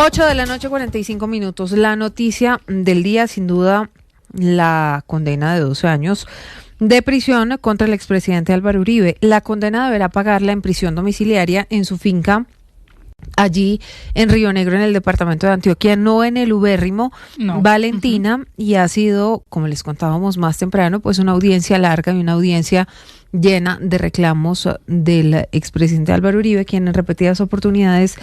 8:45 p.m. La noticia del día, sin duda, la condena de 12 años de prisión contra el expresidente Álvaro Uribe. La condena deberá pagarla en prisión domiciliaria en su finca, allí en Río Negro, en el departamento de Antioquia, no en el ubérrimo Valentina, y ha sido, como les contábamos más temprano, pues una audiencia larga y una audiencia llena de reclamos del expresidente Álvaro Uribe, quien en repetidas oportunidades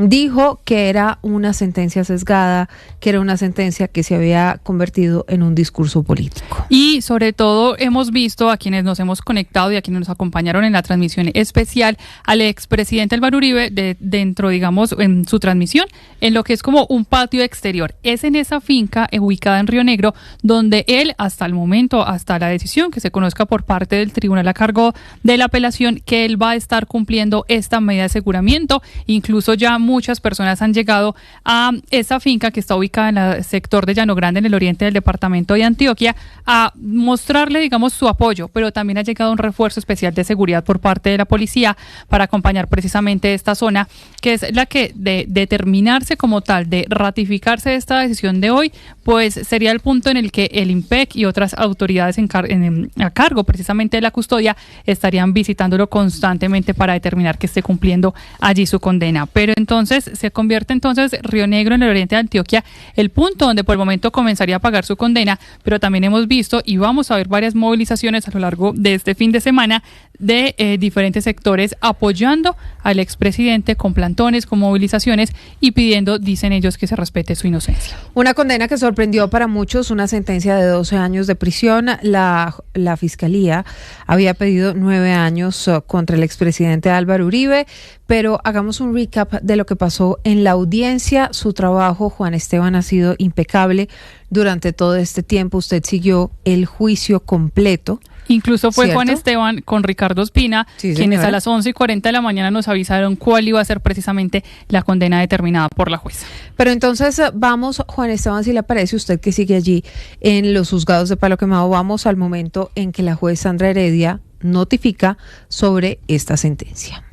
dijo que era una sentencia sesgada, que era una sentencia que se había convertido en un discurso político. Y sobre todo hemos visto a quienes nos hemos conectado y a quienes nos acompañaron en la transmisión especial al expresidente Álvaro Uribe dentro, digamos, en su transmisión, en lo que es como un patio exterior. Es en esa finca ubicada en Río Negro donde él, hasta el momento, hasta la decisión que se conozca por parte del tribunal a cargo de la apelación, que él va a estar cumpliendo esta medida de aseguramiento. Incluso ya muchas personas han llegado a esa finca que está ubicada en el sector de Llano Grande, en el oriente del departamento de Antioquia, a mostrarle, digamos, su apoyo, pero también ha llegado un refuerzo especial de seguridad por parte de la policía para acompañar precisamente esta zona, que es la que, de determinarse como tal, de ratificarse esta decisión de hoy, pues sería el punto en el que el IMPEC y otras autoridades a cargo precisamente de la custodia estarían visitándolo constantemente para determinar que esté cumpliendo allí su condena. Pero entonces se convierte Río Negro, en el oriente de Antioquia, el punto donde por el momento comenzaría a pagar su condena, pero también hemos visto y vamos a ver varias movilizaciones a lo largo de este fin de semana de diferentes sectores apoyando al expresidente con plantones, con movilizaciones y pidiendo, dicen ellos, que se respete su inocencia. Una condena que sorprendió para muchos, una sentencia de 12 años de prisión. La Fiscalía había pedido 9 años contra el expresidente Álvaro Uribe, pero hagamos un recap de lo que pasó en la audiencia. Su trabajo, Juan Esteban, ha sido impecable durante todo este tiempo. Usted siguió el juicio completo. Incluso fue, ¿cierto?, Juan Esteban con Ricardo Ospina, sí, quienes a las 11:40 de la mañana nos avisaron cuál iba a ser precisamente la condena determinada por la jueza. Pero entonces vamos, Juan Esteban, si le parece, usted que sigue allí en los juzgados de Palo Quemado, vamos al momento en que la juez Sandra Heredia notifica sobre esta sentencia.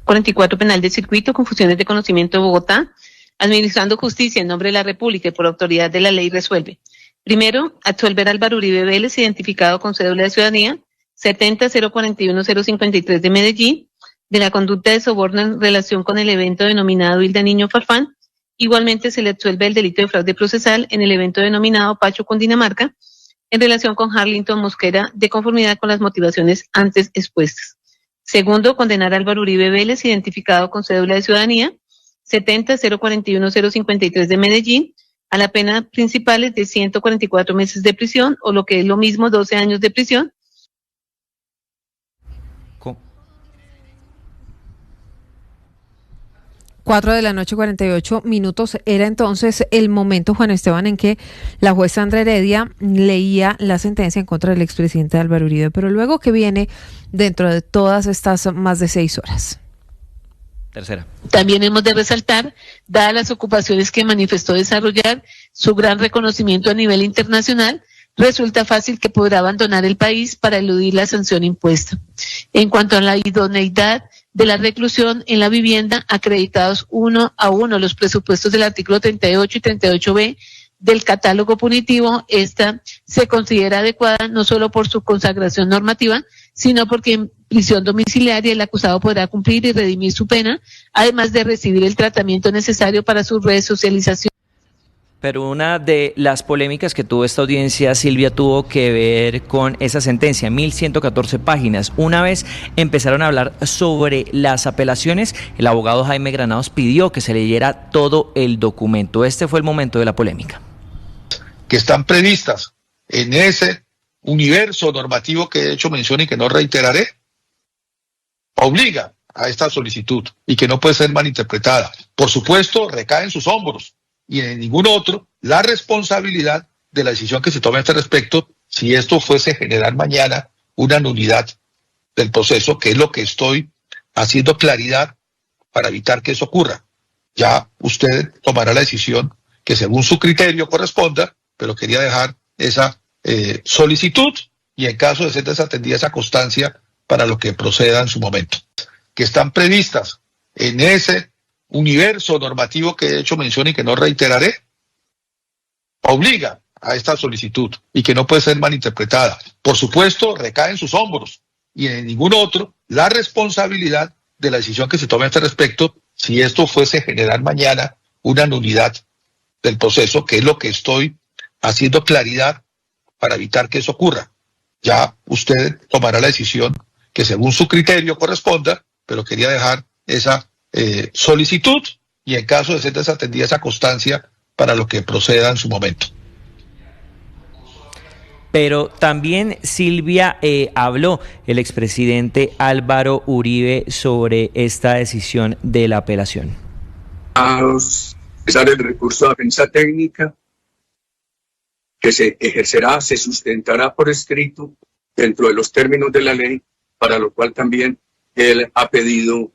44 Penal de Circuito, Confusiones de Conocimiento de Bogotá, administrando justicia en nombre de la República y por autoridad de la ley resuelve. Primero, absolver a Álvaro Uribe Vélez, identificado con cédula de ciudadanía 70041053 de Medellín, de la conducta de soborno en relación con el evento denominado Hilda Niño Farfán. Igualmente se le absuelve el delito de fraude procesal en el evento denominado Pacho Cundinamarca, en relación con Harlington Mosquera, de conformidad con las motivaciones antes expuestas. Segundo, condenar a Álvaro Uribe Vélez, identificado con cédula de ciudadanía 70041053 de Medellín, a la pena principal es de 144 meses de prisión, o lo que es lo mismo, 12 años de prisión. ¿Cómo? 4:48 p.m. Era entonces el momento, Juan Esteban, en que la juez Sandra Heredia leía la sentencia en contra del expresidente Álvaro Uribe. Pero luego, ¿qué viene dentro de todas estas más de 6 horas? Tercera. También hemos de resaltar, dadas las ocupaciones que manifestó desarrollar, su gran reconocimiento a nivel internacional, resulta fácil que podrá abandonar el país para eludir la sanción impuesta. En cuanto a la idoneidad de la reclusión en la vivienda, acreditados 1 a 1 los presupuestos del artículo 38 y 38b del catálogo punitivo, esta se considera adecuada no solo por su consagración normativa, sino porque en prisión domiciliaria el acusado podrá cumplir y redimir su pena, además de recibir el tratamiento necesario para su resocialización. Pero una de las polémicas que tuvo esta audiencia, Silvia, tuvo que ver con esa sentencia, 1114 páginas. Una vez empezaron a hablar sobre las apelaciones, el abogado Jaime Granados pidió que se leyera todo el documento. Este fue el momento de la polémica. Que están previstas en ese universo normativo que he hecho mención y que no reiteraré, obliga a esta solicitud y que no puede ser malinterpretada. Por supuesto, recae en sus hombros y en ningún otro la responsabilidad de la decisión que se tome a este respecto, si esto fuese generar mañana una nulidad del proceso, que es lo que estoy haciendo claridad para evitar que eso ocurra. Ya usted tomará la decisión que según su criterio corresponda, pero quería dejar esa solicitud y en caso de ser desatendida esa constancia para lo que proceda en su momento. Que están previstas en ese universo normativo que he hecho mención y que no reiteraré, obliga a esta solicitud y que no puede ser malinterpretada. Por supuesto, recae en sus hombros y en ningún otro la responsabilidad de la decisión que se tome a este respecto si esto fuese a generar mañana una nulidad del proceso, que es lo que estoy haciendo claridad para evitar que eso ocurra. Ya usted tomará la decisión que según su criterio corresponda, pero quería dejar esa solicitud y en caso de ser desatendida esa constancia para lo que proceda en su momento. Pero también, Silvia, habló el expresidente Álvaro Uribe sobre esta decisión de la apelación. Empezar el recurso de defensa técnica que se ejercerá, se sustentará por escrito dentro de los términos de la ley, para lo cual también él ha pedido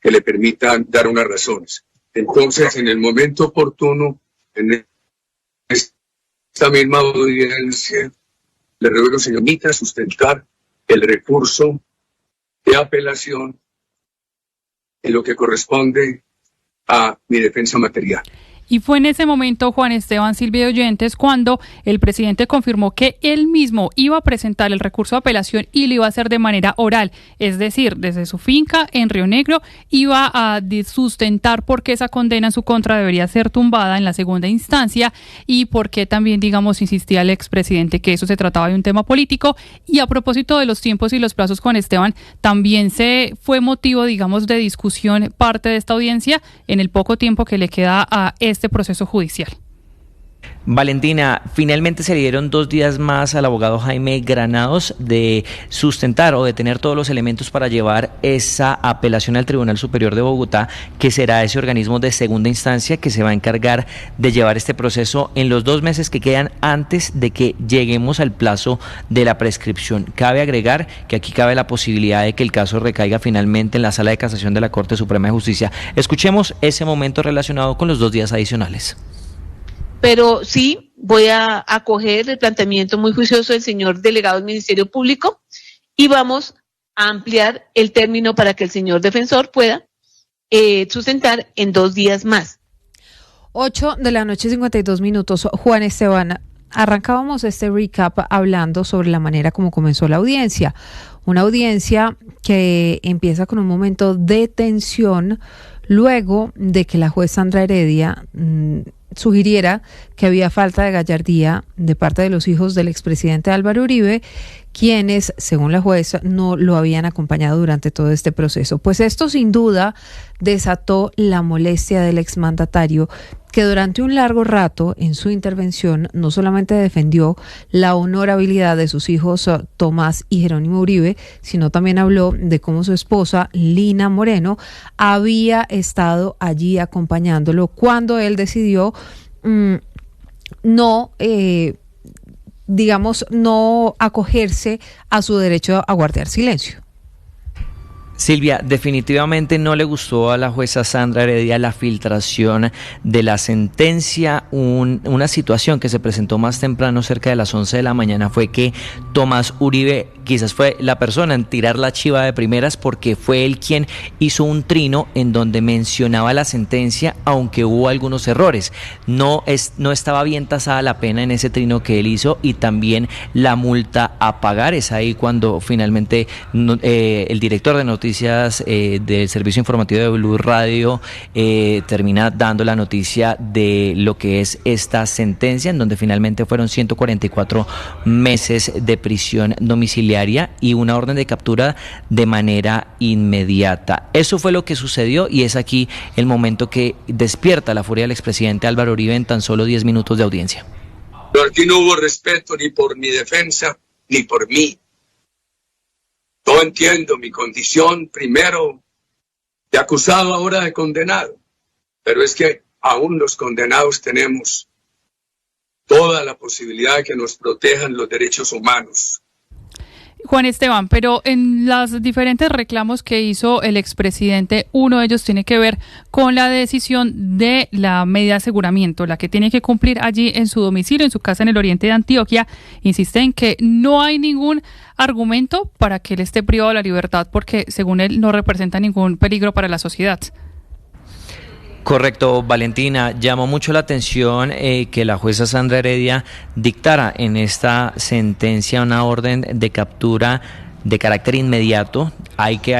que le permitan dar unas razones. Entonces, en el momento oportuno, en esta misma audiencia, le ruego, señorita, sustentar el recurso de apelación en lo que corresponde a mi defensa material. Y fue en ese momento, Juan Esteban, Silvia y oyentes, cuando el presidente confirmó que él mismo iba a presentar el recurso de apelación y lo iba a hacer de manera oral, es decir, desde su finca en Río Negro, iba a sustentar por qué esa condena en su contra debería ser tumbada en la segunda instancia y por qué también, digamos, insistía el expresidente que eso se trataba de un tema político. Y a propósito de los tiempos y los plazos, Juan Esteban, también fue motivo, digamos, de discusión parte de esta audiencia en el poco tiempo que le queda a este proceso judicial. Valentina, finalmente se le dieron 2 días más al abogado Jaime Granados de sustentar o de tener todos los elementos para llevar esa apelación al Tribunal Superior de Bogotá, que será ese organismo de segunda instancia que se va a encargar de llevar este proceso en los 2 meses que quedan antes de que lleguemos al plazo de la prescripción. Cabe agregar que aquí cabe la posibilidad de que el caso recaiga finalmente en la Sala de Casación de la Corte Suprema de Justicia. Escuchemos ese momento relacionado con los 2 días adicionales. Pero sí voy a acoger el planteamiento muy juicioso del señor delegado del Ministerio Público y vamos a ampliar el término para que el señor defensor pueda sustentar en 2 días más. 8:52 p.m. Juan Esteban, arrancábamos este recap hablando sobre la manera como comenzó la audiencia. Una audiencia que empieza con un momento de tensión luego de que la juez Sandra Heredia sugiriera que había falta de gallardía de parte de los hijos del expresidente Álvaro Uribe, quienes, según la jueza, no lo habían acompañado durante todo este proceso. Pues esto sin duda desató la molestia del exmandatario, que durante un largo rato en su intervención no solamente defendió la honorabilidad de sus hijos Tomás y Jerónimo Uribe, sino también habló de cómo su esposa Lina Moreno había estado allí acompañándolo cuando él decidió no acogerse a su derecho a guardar silencio. Silvia, definitivamente no le gustó a la jueza Sandra Heredia la filtración de la sentencia. Una situación que se presentó más temprano, cerca de las 11 de la mañana, fue que Tomás Uribe quizás fue la persona en tirar la chiva de primeras, porque fue él quien hizo un trino en donde mencionaba la sentencia, aunque hubo algunos errores. No estaba bien tasada la pena en ese trino que él hizo, y también la multa a pagar. Es ahí cuando finalmente el director de noticias del servicio informativo de Blue Radio termina dando la noticia de lo que es esta sentencia, en donde finalmente fueron 144 meses de prisión domiciliaria y una orden de captura de manera inmediata. Eso fue lo que sucedió, y es aquí el momento que despierta la furia del expresidente Álvaro Uribe en tan solo 10 minutos de audiencia. Pero aquí no hubo respeto ni por mi defensa ni por mí. Yo entiendo mi condición, primero de acusado, ahora de condenado, pero es que aún los condenados tenemos toda la posibilidad de que nos protejan los derechos humanos. Juan Esteban, pero en los diferentes reclamos que hizo el expresidente, uno de ellos tiene que ver con la decisión de la medida de aseguramiento, la que tiene que cumplir allí en su domicilio, en su casa en el oriente de Antioquia. Insiste en que no hay ningún argumento para que él esté privado de la libertad, porque según él no representa ningún peligro para la sociedad. Correcto, Valentina. Llamó mucho la atención que la jueza Sandra Heredia dictara en esta sentencia una orden de captura de carácter inmediato. Hay que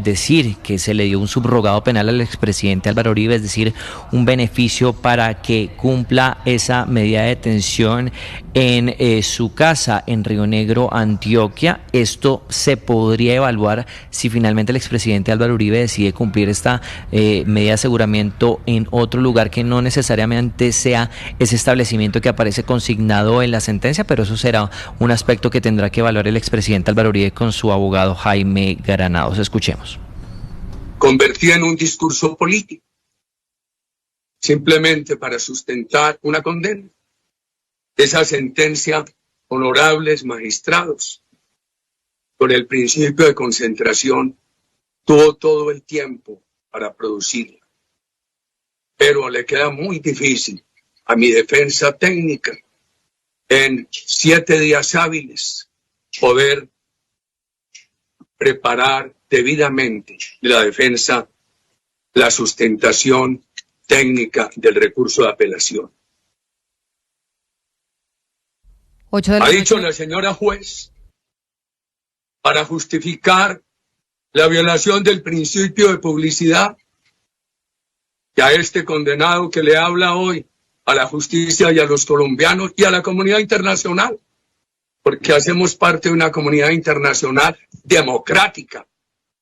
decir que se le dio un subrogado penal al expresidente Álvaro Uribe, es decir, un beneficio para que cumpla esa medida de detención en su casa en Río Negro, Antioquia. Esto se podría evaluar si finalmente el expresidente Álvaro Uribe decide cumplir esta medida de aseguramiento en otro lugar que no necesariamente sea ese establecimiento que aparece consignado en la sentencia, pero eso será un aspecto que tendrá que evaluar el expresidente Álvaro Uribe con su abogado Jaime Granados. Escuchemos. Convertida en un discurso político, simplemente para sustentar una condena. Esa sentencia, honorables magistrados, con el principio de concentración, tuvo todo el tiempo para producirla. Pero le queda muy difícil a mi defensa técnica en 7 días hábiles poder preparar debidamente la defensa, la sustentación técnica del recurso de apelación. Ha dicho la señora juez, para justificar la violación del principio de publicidad, que a este condenado que le habla hoy, a la justicia y a los colombianos y a la comunidad internacional, porque hacemos parte de una comunidad internacional democrática,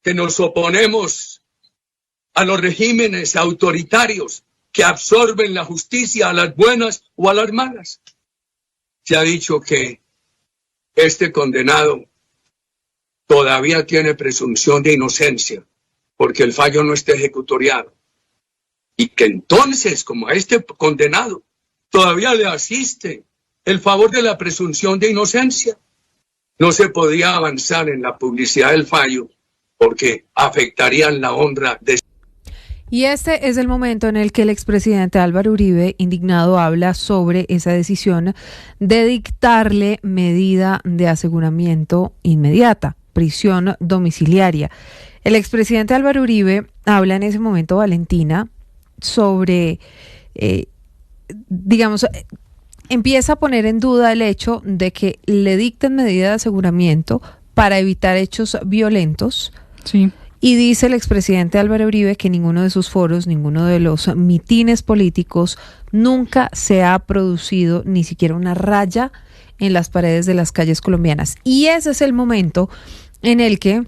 que nos oponemos a los regímenes autoritarios que absorben la justicia a las buenas o a las malas. Se ha dicho que este condenado todavía tiene presunción de inocencia, porque el fallo no está ejecutoriado. Y que entonces, como a este condenado todavía le asiste el favor de la presunción de inocencia, no se podía avanzar en la publicidad del fallo porque afectarían la honra de... Y este es el momento en el que el expresidente Álvaro Uribe, indignado, habla sobre esa decisión de dictarle medida de aseguramiento inmediata, prisión domiciliaria. El expresidente Álvaro Uribe habla en ese momento, Valentina, sobre, empieza a poner en duda el hecho de que le dicten medida de aseguramiento para evitar hechos violentos. Sí. Y dice el expresidente Álvaro Uribe que ninguno de sus foros, ninguno de los mitines políticos, nunca se ha producido ni siquiera una raya en las paredes de las calles colombianas. Y ese es el momento en el que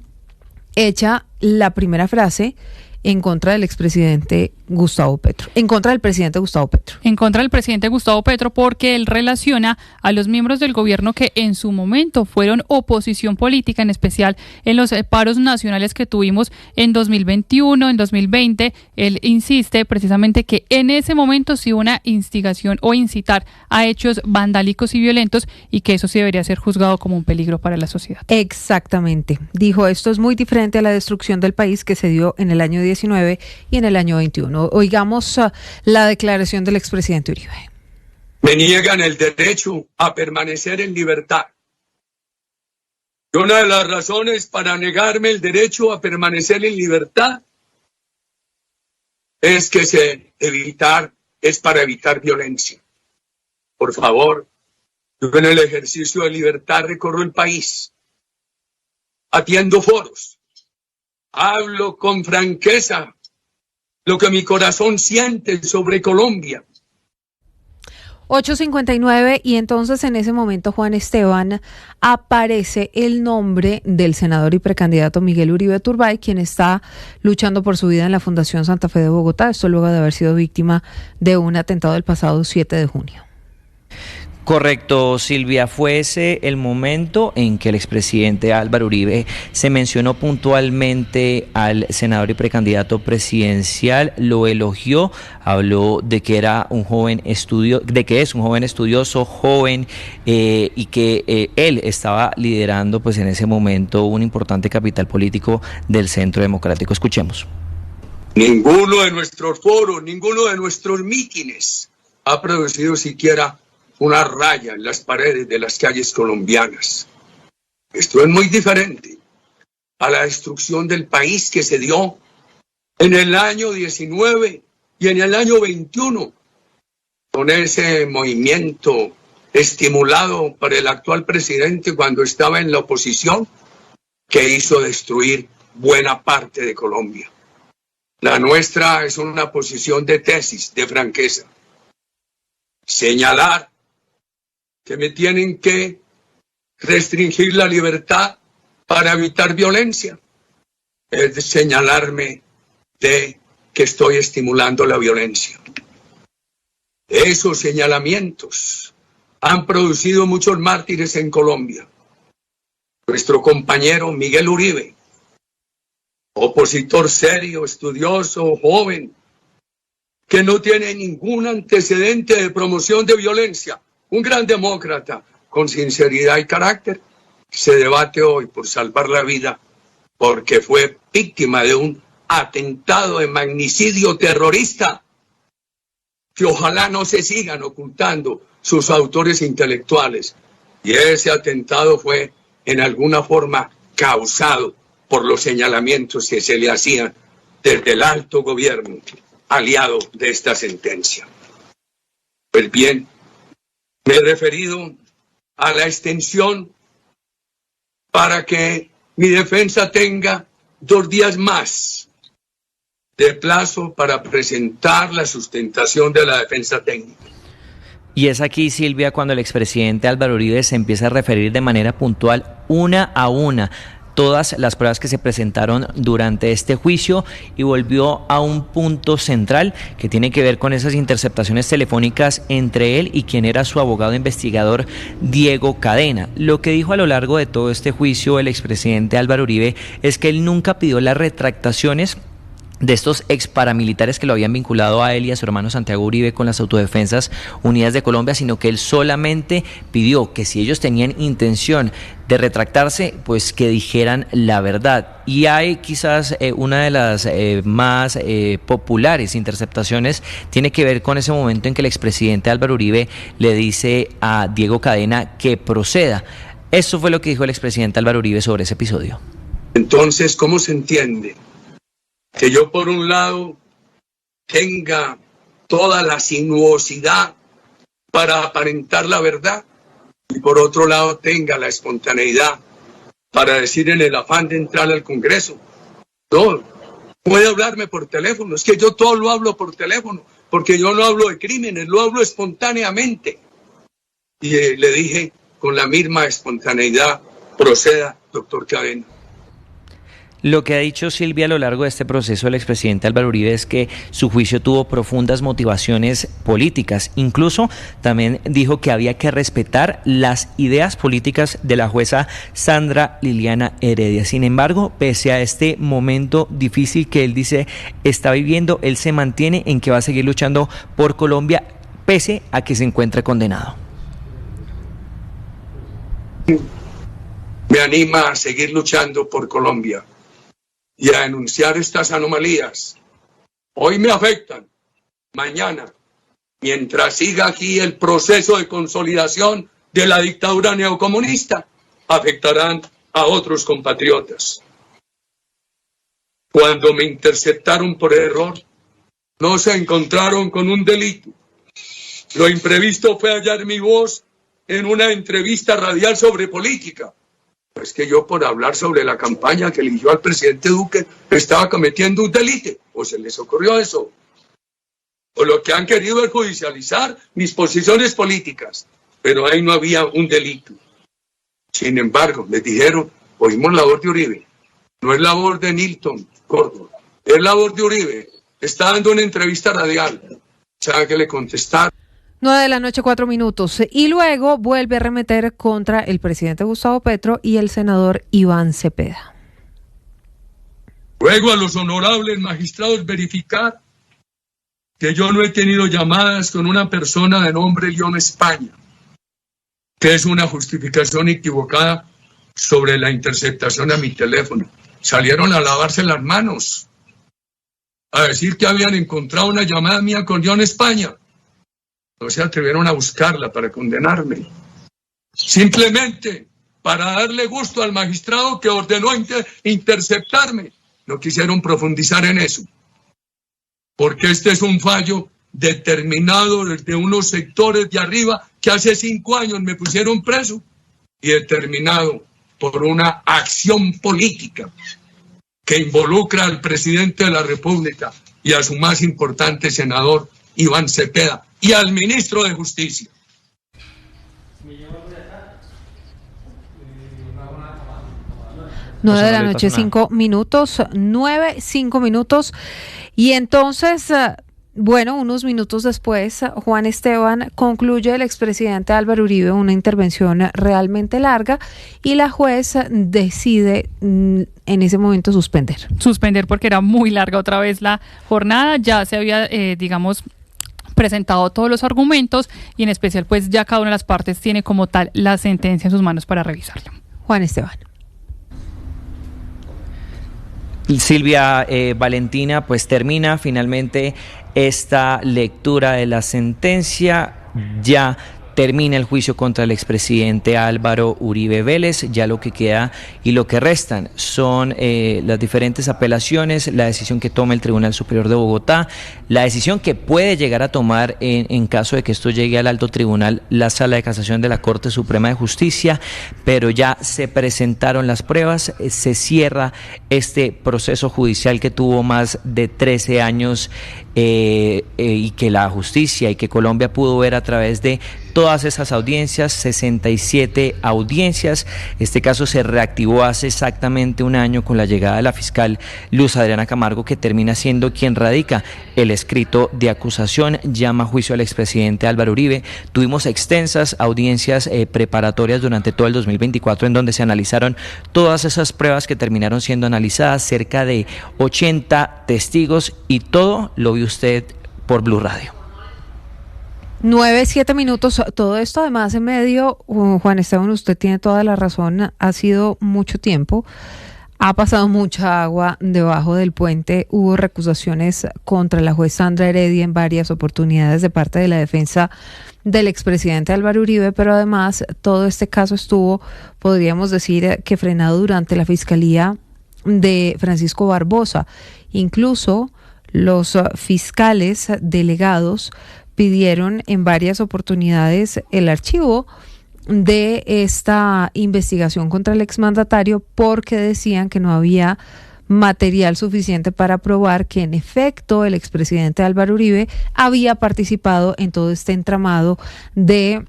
echa la primera frase en contra del expresidente Gustavo Petro, en contra del presidente Gustavo Petro. En contra del presidente Gustavo Petro, porque él relaciona a los miembros del gobierno que en su momento fueron oposición política, en especial en los paros nacionales que tuvimos en 2021, en 2020. Él insiste precisamente que en ese momento sí hubo una instigación o incitar a hechos vandálicos y violentos y que eso sí debería ser juzgado como un peligro para la sociedad. Exactamente. Dijo, esto es muy diferente a la destrucción del país que se dio en el año 19 y en el año 21. Oigamos la declaración del expresidente Uribe. Me niegan el derecho a permanecer en libertad. Y una de las razones para negarme el derecho a permanecer en libertad es para evitar violencia. Por favor, yo en el ejercicio de libertad recorro el país, atiendo foros, hablo con franqueza lo que mi corazón siente sobre Colombia. 8:59 y entonces en ese momento, Juan Esteban, aparece el nombre del senador y precandidato Miguel Uribe Turbay, quien está luchando por su vida en la Fundación Santa Fe de Bogotá, esto luego de haber sido víctima de un atentado el pasado 7 de junio. Correcto, Silvia, fue ese el momento en que el expresidente Álvaro Uribe se mencionó puntualmente al senador y precandidato presidencial, lo elogió, habló de que era un joven es un joven estudioso, joven y que él estaba liderando pues en ese momento un importante capital político del Centro Democrático. Escuchemos. Ninguno de nuestros foros, ninguno de nuestros mítines ha producido siquiera una raya en las paredes de las calles colombianas. Esto es muy diferente a la destrucción del país que se dio en el año 19 y en el año 21, con ese movimiento estimulado por el actual presidente cuando estaba en la oposición, que hizo destruir buena parte de Colombia. La nuestra es una posición de tesis, de franqueza. Señalar que me tienen que restringir la libertad para evitar violencia es señalarme de que estoy estimulando la violencia. Esos señalamientos han producido muchos mártires en Colombia. Nuestro compañero Miguel Uribe, opositor serio, estudioso, joven, que no tiene ningún antecedente de promoción de violencia, un gran demócrata con sinceridad y carácter, se debate hoy por salvar la vida porque fue víctima de un atentado de magnicidio terrorista, que ojalá no se sigan ocultando sus autores intelectuales. Y ese atentado fue en alguna forma causado por los señalamientos que se le hacían desde el alto gobierno aliado de esta sentencia. Pues bien, me he referido a la extensión para que mi defensa tenga 2 días más de plazo para presentar la sustentación de la defensa técnica. Y es aquí, Silvia, cuando el expresidente Álvaro Uribe se empieza a referir de manera puntual, una a una, todas las pruebas que se presentaron durante este juicio, y volvió a un punto central que tiene que ver con esas interceptaciones telefónicas entre él y quien era su abogado investigador, Diego Cadena. Lo que dijo a lo largo de todo este juicio el expresidente Álvaro Uribe es que él nunca pidió las retractaciones de estos ex paramilitares que lo habían vinculado a él y a su hermano Santiago Uribe con las Autodefensas Unidas de Colombia, sino que él solamente pidió que si ellos tenían intención de retractarse, pues que dijeran la verdad. Y hay quizás una de las más populares interceptaciones tiene que ver con ese momento en que el expresidente Álvaro Uribe le dice a Diego Cadena que proceda. Eso fue lo que dijo el expresidente Álvaro Uribe sobre ese episodio. Entonces, ¿cómo se entiende que yo por un lado tenga toda la sinuosidad para aparentar la verdad y por otro lado tenga la espontaneidad para decir en el afán de entrar al Congreso? No, puede hablarme por teléfono, es que yo todo lo hablo por teléfono, porque yo no hablo de crímenes, lo hablo espontáneamente. Y le dije con la misma espontaneidad, proceda, doctor Cadena. Lo que ha dicho Silvia a lo largo de este proceso el expresidente Álvaro Uribe es que su juicio tuvo profundas motivaciones políticas. Incluso también dijo que había que respetar las ideas políticas de la jueza Sandra Liliana Heredia. Sin embargo, pese a este momento difícil que él dice está viviendo, él se mantiene en que va a seguir luchando por Colombia pese a que se encuentre condenado. Me anima a seguir luchando por Colombia y a denunciar estas anomalías. Hoy me afectan, mañana, mientras siga aquí el proceso de consolidación de la dictadura neocomunista, afectarán a otros compatriotas. Cuando me interceptaron por error, no se encontraron con un delito. Lo imprevisto fue hallar mi voz en una entrevista radial sobre política. Es que yo por hablar sobre la campaña que eligió al presidente Duque estaba cometiendo un delito, o se les ocurrió eso, o lo que han querido es judicializar mis posiciones políticas, pero ahí no había un delito. Sin embargo, les dijeron, oímos la voz de Uribe, no es la voz de Nilton Córdoba, es la voz de Uribe, está dando una entrevista radial. ¿Sabe qué le contestaron? 9:04 p.m. Y luego vuelve a arremeter contra el presidente Gustavo Petro y el senador Iván Cepeda. Ruego a los honorables magistrados verificar que yo no he tenido llamadas con una persona de nombre León España, que es una justificación equivocada sobre la interceptación a mi teléfono. Salieron a lavarse las manos, a decir que habían encontrado una llamada mía con León España. No se atrevieron a buscarla para condenarme. Simplemente para darle gusto al magistrado que ordenó interceptarme. No quisieron profundizar en eso. porque este es un fallo determinado desde unos sectores de arriba que hace 5 años me pusieron preso y determinado por una acción política que involucra al presidente de la República y a su más importante senador, Iván Cepeda, y al ministro de Justicia. 9 de la noche, 5 minutos, 9, 5 minutos. Y entonces, bueno, unos minutos después, Juan Esteban, concluye el expresidente Álvaro Uribe una intervención realmente larga y la juez decide en ese momento suspender. Suspender porque era muy larga otra vez la jornada, ya se había, presentado todos los argumentos y en especial pues ya cada una de las partes tiene como tal la sentencia en sus manos para revisarla. Juan Esteban. Silvia, Valentina, pues termina finalmente esta lectura de la sentencia. Ya termina el juicio contra el expresidente Álvaro Uribe Vélez. Ya lo que queda y lo que restan son las diferentes apelaciones, la decisión que toma el Tribunal Superior de Bogotá, la decisión que puede llegar a tomar en caso de que esto llegue al alto tribunal, la Sala de Casación de la Corte Suprema de Justicia, pero ya se presentaron las pruebas, se cierra este proceso judicial que tuvo más de 13 años y que la justicia y que Colombia pudo ver a través de todas esas audiencias, 67 audiencias. Este caso se reactivó hace exactamente un año con la llegada de la fiscal Luz Adriana Camargo, que termina siendo quien radica el escrito de acusación, llama a juicio al expresidente Álvaro Uribe. Tuvimos extensas audiencias preparatorias durante todo el 2024 en donde se analizaron todas esas pruebas que terminaron siendo analizadas, cerca de 80 testigos, y todo lo vio usted por Blue Radio. 9, 7 minutos, todo esto además en medio, Juan Esteban, usted tiene toda la razón, ha sido mucho tiempo, ha pasado mucha agua debajo del puente, hubo recusaciones contra la juez Sandra Heredia en varias oportunidades de parte de la defensa del expresidente Álvaro Uribe, pero además todo este caso estuvo, podríamos decir, que frenado durante la fiscalía de Francisco Barbosa. Incluso los fiscales delegados pidieron en varias oportunidades el archivo de esta investigación contra el exmandatario porque decían que no había material suficiente para probar que en efecto el expresidente Álvaro Uribe había participado en todo este entramado de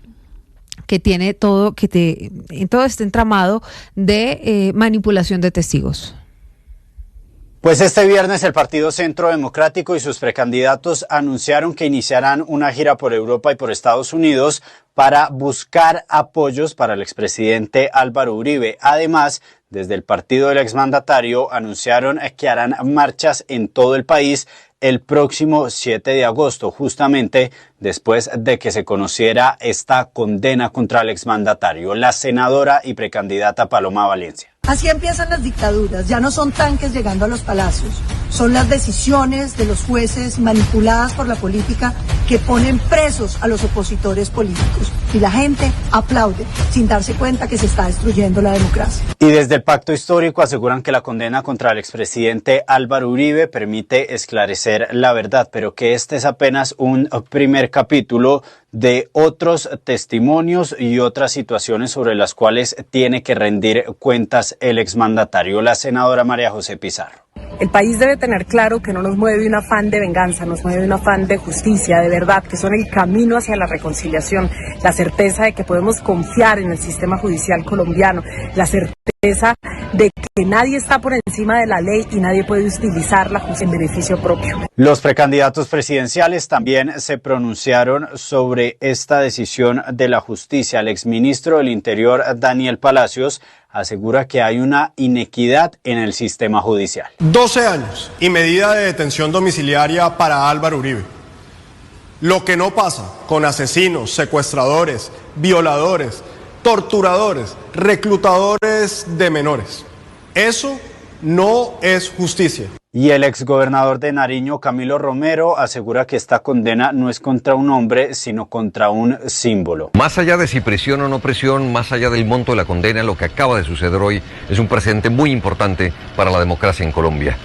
manipulación de testigos. Pues este viernes el Partido Centro Democrático y sus precandidatos anunciaron que iniciarán una gira por Europa y por Estados Unidos para buscar apoyos para el expresidente Álvaro Uribe. Además, desde el partido del exmandatario anunciaron que harán marchas en todo el país el próximo 7 de agosto, justamente después de que se conociera esta condena contra el exmandatario. La senadora y precandidata Paloma Valencia. Así empiezan las dictaduras, ya no son tanques llegando a los palacios, son las decisiones de los jueces manipuladas por la política que ponen presos a los opositores políticos y la gente aplaude sin darse cuenta que se está destruyendo la democracia. Y desde el Pacto Histórico aseguran que la condena contra el expresidente Álvaro Uribe permite esclarecer la verdad, pero que este es apenas un primer capítulo de otros testimonios y otras situaciones sobre las cuales tiene que rendir cuentas el exmandatario. La senadora María José Pizarro. El país debe tener claro que no nos mueve un afán de venganza, nos mueve un afán de justicia, de verdad, que son el camino hacia la reconciliación, la certeza de que podemos confiar en el sistema judicial colombiano, la certeza de que nadie está por encima de la ley y nadie puede utilizar la justicia en beneficio propio. Los precandidatos presidenciales también se pronunciaron sobre esta decisión de la justicia. El exministro del Interior, Daniel Palacios, asegura que hay una inequidad en el sistema judicial. 12 años y medida de detención domiciliaria para Álvaro Uribe. Lo que no pasa con asesinos, secuestradores, violadores, torturadores, reclutadores de menores. Eso no es justicia. Y el exgobernador de Nariño, Camilo Romero, asegura que esta condena no es contra un hombre, sino contra un símbolo. Más allá de si prisión o no prisión, más allá del monto de la condena, lo que acaba de suceder hoy es un precedente muy importante para la democracia en Colombia.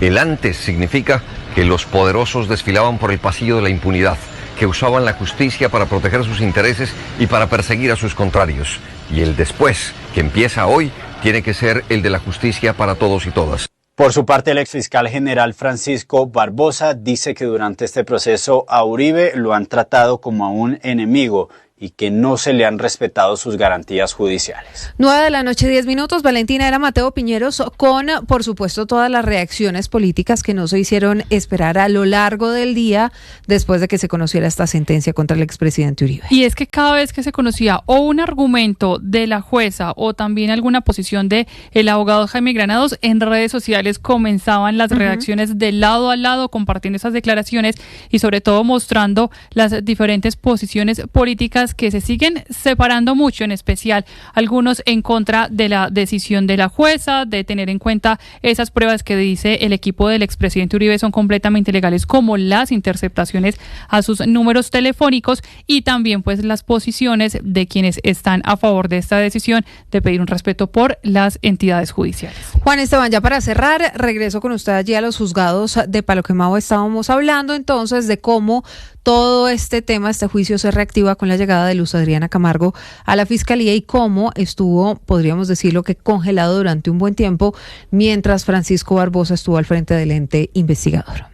El antes significa que los poderosos desfilaban por el pasillo de la impunidad, que usaban la justicia para proteger sus intereses y para perseguir a sus contrarios. Y el después, que empieza hoy, tiene que ser el de la justicia para todos y todas. Por su parte, el exfiscal general Francisco Barbosa dice que durante este proceso a Uribe lo han tratado como a un enemigo y que no se le han respetado sus garantías judiciales. 9:10 p.m, Valentina, era Mateo Piñeros con, por supuesto, todas las reacciones políticas que no se hicieron esperar a lo largo del día después de que se conociera esta sentencia contra el expresidente Uribe. Y es que cada vez que se conocía o un argumento de la jueza o también alguna posición de el abogado Jaime Granados, en redes sociales comenzaban las reacciones de lado a lado, compartiendo esas declaraciones y sobre todo mostrando las diferentes posiciones políticas que se siguen separando mucho, en especial algunos en contra de la decisión de la jueza, de tener en cuenta esas pruebas que dice el equipo del expresidente Uribe son completamente ilegales, como las interceptaciones a sus números telefónicos, y también pues las posiciones de quienes están a favor de esta decisión de pedir un respeto por las entidades judiciales. Juan Esteban, ya para cerrar, regreso con usted allí a los juzgados de Palo Quemado. Estábamos hablando entonces de cómo todo este tema, este juicio se reactiva con la llegada de Luz Adriana Camargo a la Fiscalía y cómo estuvo, podríamos decirlo, que congelado durante un buen tiempo mientras Francisco Barbosa estuvo al frente del ente investigador.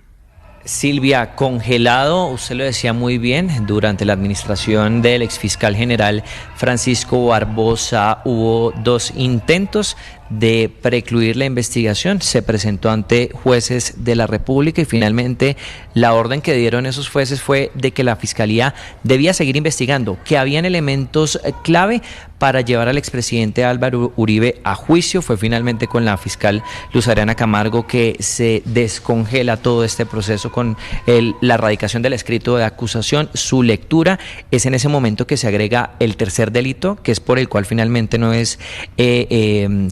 Silvia, congelado, usted lo decía muy bien, durante la administración del exfiscal general Francisco Barbosa hubo 2 intentos de precluir la investigación. Se presentó ante jueces de la República y finalmente la orden que dieron esos jueces fue de que la Fiscalía debía seguir investigando, que habían elementos clave para llevar al expresidente Álvaro Uribe a juicio. Fue finalmente con la fiscal Luz Adriana Camargo que se descongela todo este proceso con la erradicación del escrito de acusación. Su lectura es en ese momento que se agrega el tercer delito, que es por el cual finalmente no es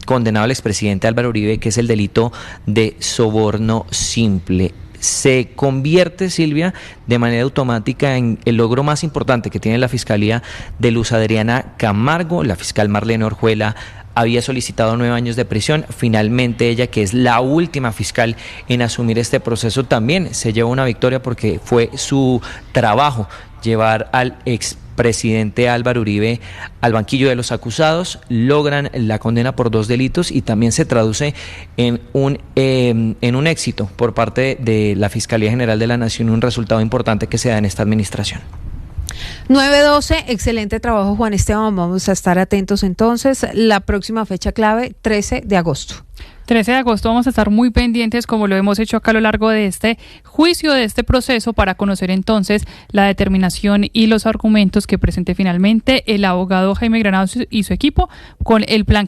condenado el expresidente Álvaro Uribe, que es el delito de soborno simple. Se convierte, Silvia, de manera automática en el logro más importante que tiene la Fiscalía de Luz Adriana Camargo. La fiscal Marlene Orjuela había solicitado 9 años de prisión. Finalmente ella, que es la última fiscal en asumir este proceso, también se lleva una victoria porque fue su trabajo llevar al expresidente Álvaro Uribe al banquillo de los acusados. Logran la condena por 2 delitos y también se traduce en un éxito por parte de la Fiscalía General de la Nación, un resultado importante que se da en esta administración. 9:12, excelente trabajo, Juan Esteban. Vamos a estar atentos entonces. La próxima fecha clave, 13 de agosto. 13 de agosto vamos a estar muy pendientes, como lo hemos hecho acá a lo largo de este juicio, de este proceso, para conocer entonces la determinación y los argumentos que presente finalmente el abogado Jaime Granados y su equipo con el plan